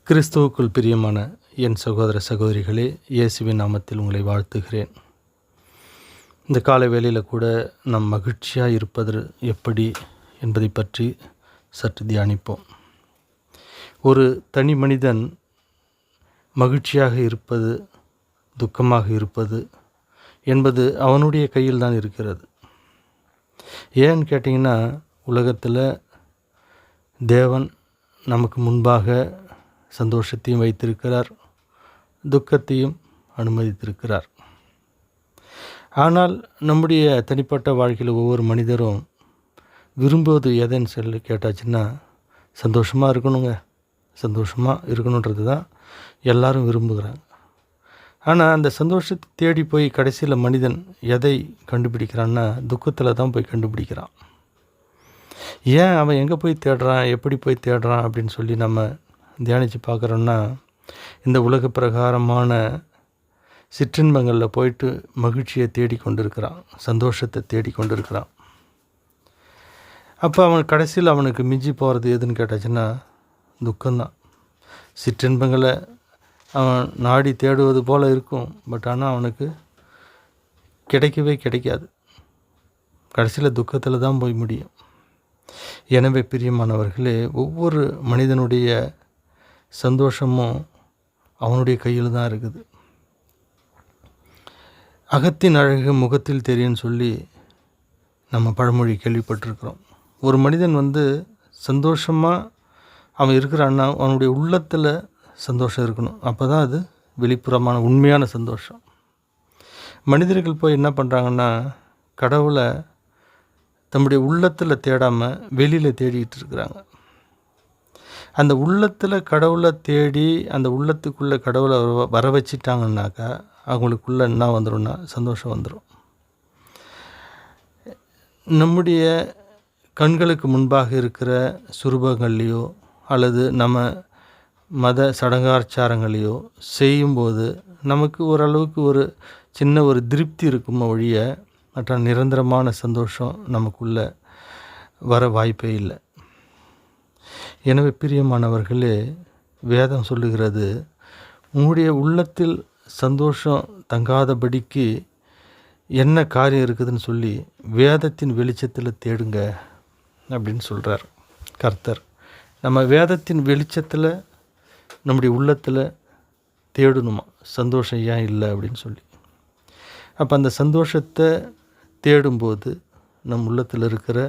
கிறிஸ்துவுக்குள் பிரியமான என் சகோதர சகோதரிகளே, இயேசுவின் நாமத்தில் உங்களை வாழ்த்துகிறேன். இந்த காலை வேளையில் கூட நம் மகிழ்ச்சியாக இருப்பது எப்படி என்பதை பற்றி சற்று தியானிப்போம். ஒரு தனி மனிதன் மகிழ்ச்சியாக இருப்பது, துக்கமாக இருப்பது என்பது அவனுடைய கையில் தான் இருக்கிறது. ஏன்னு கேட்டிங்கன்னா, உலகத்தில் தேவன் நமக்கு முன்பாக சந்தோஷத்தையும் வைத்திருக்கிறார், துக்கத்தையும் அனுமதித்திருக்கிறார். ஆனால் நம்முடைய தனிப்பட்ட வாழ்க்கையில் ஒவ்வொரு மனிதரும் விரும்புவது எதுன்னு சொல்லி கேட்டாச்சுன்னா, சந்தோஷமாக இருக்கணுங்க, சந்தோஷமாக இருக்கணுன்றது தான் எல்லாரும் விரும்புகிறாங்க. ஆனால் அந்த சந்தோஷத்தை தேடி போய் கடைசியில் மனிதன் எதை கண்டுபிடிக்கிறான்னா, துக்கத்தில் தான் போய் கண்டுபிடிக்கிறான். ஏன் அவன் எங்கே போய் தேடுறான், எப்படி போய் தேடுறான் அப்படின்னு சொல்லி நம்ம தியானித்து பார்க்குறோன்னா, இந்த உலக பிரகாரமான சிற்றின்பங்களில் போயிட்டு மகிழ்ச்சியை தேடி கொண்டிருக்கிறான், சந்தோஷத்தை தேடி கொண்டிருக்கிறான். அப்போ அவன் கடைசியில் அவனுக்கு மிஞ்சி போகிறது எதுன்னு கேட்டாச்சுன்னா துக்கம்தான். சிற்றின்பங்களை அவன் நாடி தேடுவது போல் இருக்கும், பட் ஆனால் அவனுக்கு கிடைக்கவே கிடைக்காது. கடைசியில் துக்கத்தில் தான் போய் முடியும். எனவே பிரியமானவர்களே, ஒவ்வொரு மனிதனுடைய சந்தோஷமும் அவனுடைய கையில் தான் இருக்குது. அகத்தின் அழகு முகத்தில் தெரியும்னு சொல்லி நம்ம பழமொழி கேள்விப்பட்டிருக்கிறோம். ஒரு மனிதன் சந்தோஷமாக அவன் இருக்கிறான்னா அவனுடைய உள்ளத்தில் சந்தோஷம் இருக்கணும். அப்போ தான் அது வெளிப்புறமான உண்மையான சந்தோஷம். மனிதர்கள் போய் என்ன பண்ணுறாங்கன்னா, கடவுளை தம்முடைய உள்ளத்தில் தேடாமல் வெளியில் தேடிக்கிட்டு இருக்கிறாங்க. அந்த உள்ளத்தில் கடவுளை தேடி அந்த உள்ளத்துக்குள்ளே கடவுளை வர வச்சிட்டாங்கன்னாக்கா அவங்களுக்குள்ளே என்ன வந்துடும்னா சந்தோஷம் வந்துடும். நம்முடைய கண்களுக்கு முன்பாக இருக்கிற சுரூபங்கள்லேயோ அல்லது நம்ம மத சடங்காச்சாரங்களையோ செய்யும்போது நமக்கு ஓரளவுக்கு ஒரு சின்ன ஒரு திருப்தி இருக்கும் ஒழிய மற்ற நிரந்தரமான சந்தோஷம் நமக்குள்ளே வர வாய்ப்பே இல்லை. எனவே பிரியமானவர்களே, வேதம் சொல்லுகிறது, உங்களுடைய உள்ளத்தில் சந்தோஷம் தங்காதபடிக்கு என்ன காரியம் இருக்குதுன்னு சொல்லி வேதத்தின் வெளிச்சத்தில் தேடுங்க அப்படின்னு சொல்கிறார் கர்த்தர். நம்ம வேதத்தின் வெளிச்சத்தில் நம்முடைய உள்ளத்தில் தேடணுமா, சந்தோஷம் ஏன் இல்லை அப்படின்னு சொல்லி. அப்போ அந்த சந்தோஷத்தை தேடும்போது நம் உள்ளத்தில் இருக்கிற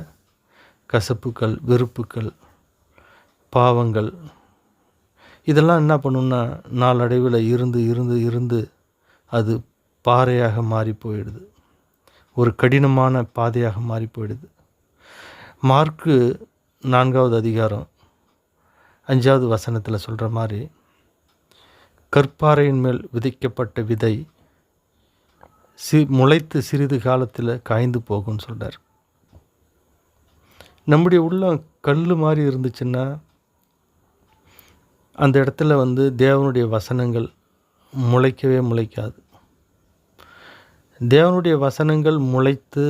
கசப்புக்கள், வெறுப்புக்கள், பாவங்கள் இதெல்லாம் என்ன பண்ணுன்னா நாளடைவில் இருந்து அது பாறையாக மாறி போயிடுது, ஒரு கடினமான பாதையாக மாறி போயிடுது. மார்க்கு 4வது அதிகாரம் 5வது வசனத்தில் சொல்கிற மாதிரி, கற்பாறையின் மேல் விதைக்கப்பட்ட விதை முளைத்து சிறிது காலத்தில் காய்ந்து போகும்னு சொல்கிறார். நம்முடைய உள்ளம் கல் மாதிரி இருந்துச்சுன்னா அந்த இடத்துல தேவனுடைய வசனங்கள் முளைக்கவே முளைக்காது. தேவனுடைய வசனங்கள் முளைத்து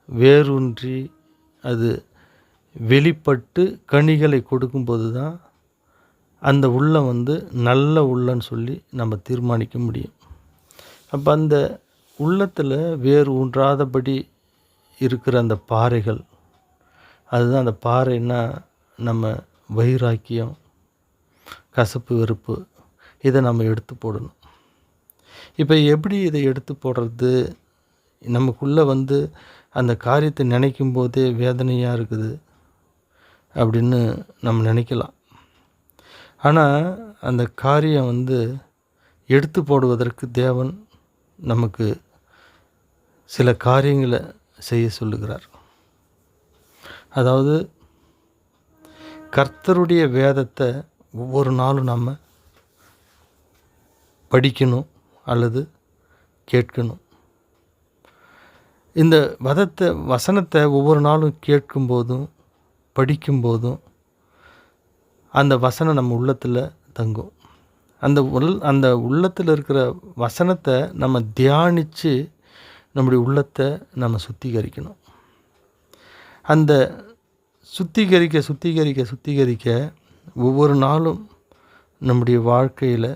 வேரூன்றி அது வெளிப்பட்டு கனிகளை கொடுக்கும்போது தான் அந்த உள்ளம் நல்ல உள்ளன்னு சொல்லி நம்ம தீர்மானிக்க முடியும். அப்போ அந்த உள்ளத்தில் வேர் ஊன்றாதபடி இருக்கிற அந்த பாறைகள், அதுதான் அந்த பாறைன்னா நம்ம வைராக்கியம், கசப்பு, வெறுப்பு, இதை நம்ம எடுத்து போடணும். இப்போ எப்படி இதை எடுத்து போடுறது? நமக்குள்ளே அந்த காரியத்தை நினைக்கும் போதே வேதனையாக இருக்குது அப்படின்னு நம்ம நினைக்கலாம். ஆனால் அந்த காரியம் எடுத்து போடுவதற்கு தேவன் நமக்கு சில காரியங்களை செய்ய சொல்லுகிறார். அதாவது கர்த்தருடைய வேதத்தை ஒவ்வொரு நாளும் நம்ம படிக்கணும் அல்லது கேட்கணும். இந்த வசனத்தை ஒவ்வொரு நாளும் கேட்கும்போதும் படிக்கும்போதும் அந்த வசனம் நம்ம உள்ளத்தில் தங்கும். அந்த உள்ளத்தில் இருக்கிற வசனத்தை நம்ம தியானித்து நம்முடைய உள்ளத்தை நம்ம சுத்திகரிக்கணும். அந்த சுத்திகரிக்க ஒவ்வொரு நாளும் நம்முடைய வாழ்க்கையில்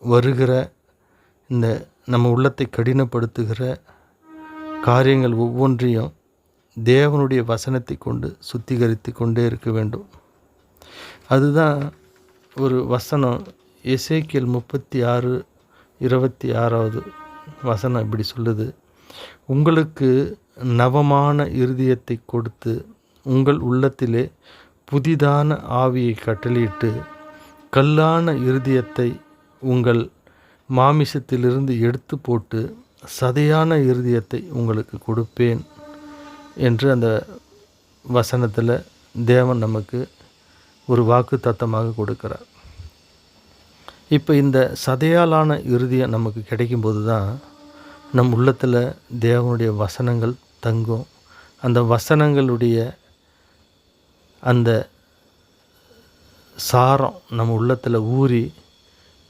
வருகிற இந்த நம்ம உள்ளத்தை கடினப்படுத்துகிற காரியங்கள் ஒவ்வொன்றையும் தேவனுடைய வசனத்தை கொண்டு சுத்திகரித்து கொண்டே இருக்க வேண்டும். அதுதான் ஒரு வசனம், எசேக்கியேல் 36:26 வசனம் இப்படி சொல்லுது, உங்களுக்கு நவமான இருதயத்தை கொடுத்து உங்கள் உள்ளத்திலே புதிதான ஆவியை கட்டளையிட்டு கல்லான இருதயத்தை உங்கள் மாமிசத்திலிருந்து எடுத்து போட்டு சதையான இருதயத்தை உங்களுக்கு கொடுப்பேன் என்று அந்த வசனத்தில் தேவன் நமக்கு ஒரு வாக்கு தத்தமாக கொடுக்கிறார். இப்போ இந்த சதையாலான இருதயம் நமக்கு கிடைக்கும்போது தான் நம் உள்ளத்தில் தேவனுடைய வசனங்கள் தங்கும். அந்த வசனங்களுடைய அந்த சாரம் நம்ம உள்ளத்தில் ஊறி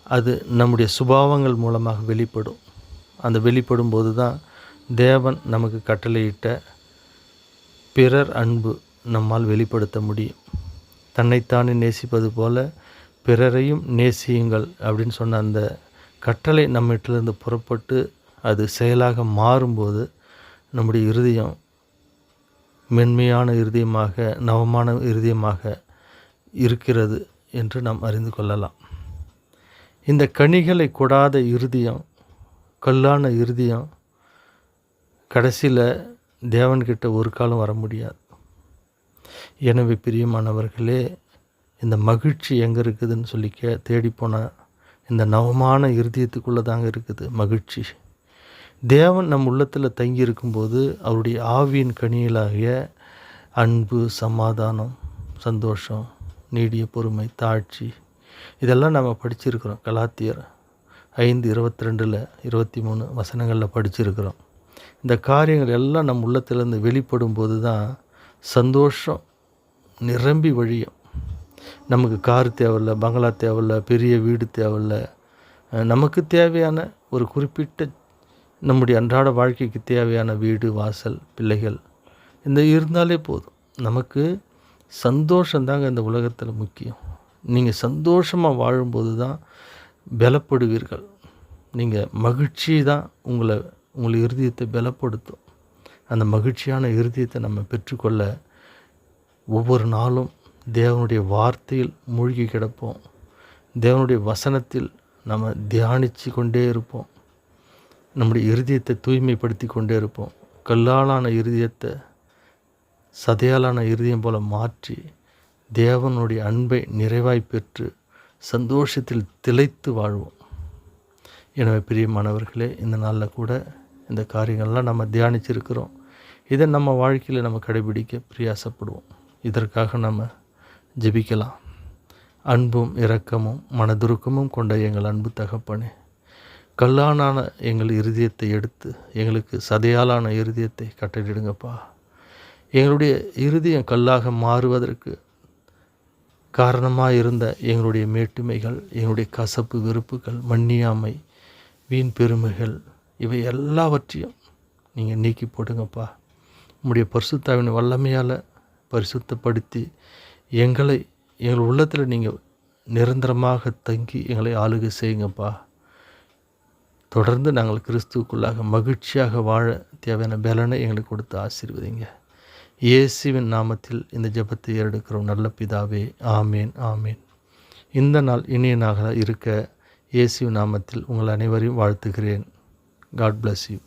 அது நம்முடைய சுபாவங்கள் மூலமாக வெளிப்படும். அந்த வெளிப்படும் போது தான் தேவன் நமக்கு கட்டளையிட்ட பிறர் அன்பு நம்மால் வெளிப்படுத்த முடியும். தன்னைத்தானே நேசிப்பது போல பிறரையும் நேசியுங்கள் அப்படின்னு சொன்ன அந்த கட்டளை நம்மிட்டிலிருந்து புறப்பட்டு அது செயலாக மாறும்போது நம்முடைய இருதயம் மென்மையான இருதயமாக, நவமான இருதயமாக இருக்கிறது என்று நாம் அறிந்து கொள்ளலாம். இந்த கனிகளை கொடாத இருதயம், கல்லான இருதயம் கடைசியில் தேவன்கிட்ட ஒரு காலம் வர முடியாது. எனவே பிரியமானவர்களே, இந்த மகிழ்ச்சி எங்கே இருக்குதுன்னு சொல்லி தேடிப்போனால் இந்த நவமான இருதயத்துக்குள்ளே தாங்க இருக்குது மகிழ்ச்சி. தேவன் நம் உள்ளத்தில் தங்கி இருக்கும்போது அவருடைய ஆவியின் கனிகளாகிய அன்பு, சமாதானம், சந்தோஷம், நீடிய பொறுமை, தாழ்ச்சி, இதெல்லாம் நம்ம படிச்சிருக்கிறோம். கலாத்தியர் 5:22, 23 வசனங்களில் படிச்சிருக்கிறோம். இந்த காரியங்கள் எல்லாம் நம் உள்ளத்திலேருந்து வெளிப்படும் போது தான் சந்தோஷம் நிரம்பி வழியும். நமக்கு கார் தேவையில்லை, பங்களா தேவையில்லை, பெரிய வீடு தேவையில்லை. நமக்கு தேவையான ஒரு குறிப்பிட்ட நம்முடைய அன்றாட வாழ்க்கைக்கு தேவையான வீடு, வாசல், பிள்ளைகள் இந்த இருந்தாலே போதும். நமக்கு சந்தோஷந்தாங்க இந்த உலகத்தில் முக்கியம். நீங்கள் சந்தோஷமாக வாழும்போது தான் பலப்படுவீர்கள். நீங்கள் மகிழ்ச்சி தான் உங்கள் இருதயத்தை பலப்படுத்தும். அந்த மகிழ்ச்சியான இருதயத்தை நம்ம பெற்றுக்கொள்ள ஒவ்வொரு நாளும் தேவனுடைய வார்த்தையில் மூழ்கி கிடப்போம். தேவனுடைய வசனத்தில் நம்ம தியானித்து கொண்டே இருப்போம். நம்முடைய இருதயத்தை தூய்மைப்படுத்தி கொண்டே இருப்போம். கல்லாலான இருதயத்தை சதையாலான இருதயம் போல மாற்றி தேவனுடைய அன்பை நிறைவாய் பெற்று சந்தோஷத்தில் திளைத்து வாழ்வோம். எனவே பிரியமானவர்களே, இந்த நாளில் கூட இந்த காரியங்கள்லாம் நம்ம தியானிச்சிருக்கிறோம். இதை நம்ம வாழ்க்கையில் நம்ம கடைபிடிக்க பிரயாசப்படுவோம். இதற்காக நம்ம ஜெபிக்கலாம். அன்பும் இரக்கமும் மனதுருக்கமும் கொண்ட எங்கள் அன்பு தகப்பனே, கல்லானான எங்கள் இருதயத்தை எடுத்து எங்களுக்கு சதையாலான இருதயத்தை கட்டளிடுங்கப்பா. எங்களுடைய இருதயம் கல்லாக மாறுவதற்கு காரணமாக இருந்த எங்களுடைய மேட்டுமைகள், எங்களுடைய கசப்பு வெறுப்புகள், மன்னியாமை, வீண் பெருமைகள், இவை எல்லாவற்றையும் நீங்கள் நீக்கி போடுங்கப்பா. உம்முடைய பரிசுத்தாவின் வல்லமையால் பரிசுத்தப்படுத்தி எங்கள் உள்ளத்தில் நீங்கள் நிரந்தரமாக தங்கி எங்களை ஆளுகை செய்யுங்கப்பா. தொடர்ந்து நாங்கள் கிறிஸ்துவுக்குள்ளாக மகிழ்ச்சியாக வாழ தேவையான பலனை எங்களுக்கு கொடுத்து ஆசீர்வதிங்க. இயேசுவின் நாமத்தில் இந்த ஜெபத்தை ஏறெடுக்கிறோம் நல்ல பிதாவே. ஆமேன், ஆமேன். இந்த நாள் இனிய நாளாக இருக்க இயேசுவின் நாமத்தில் உங்கள் அனைவரையும் வாழ்த்துகிறேன். God bless you.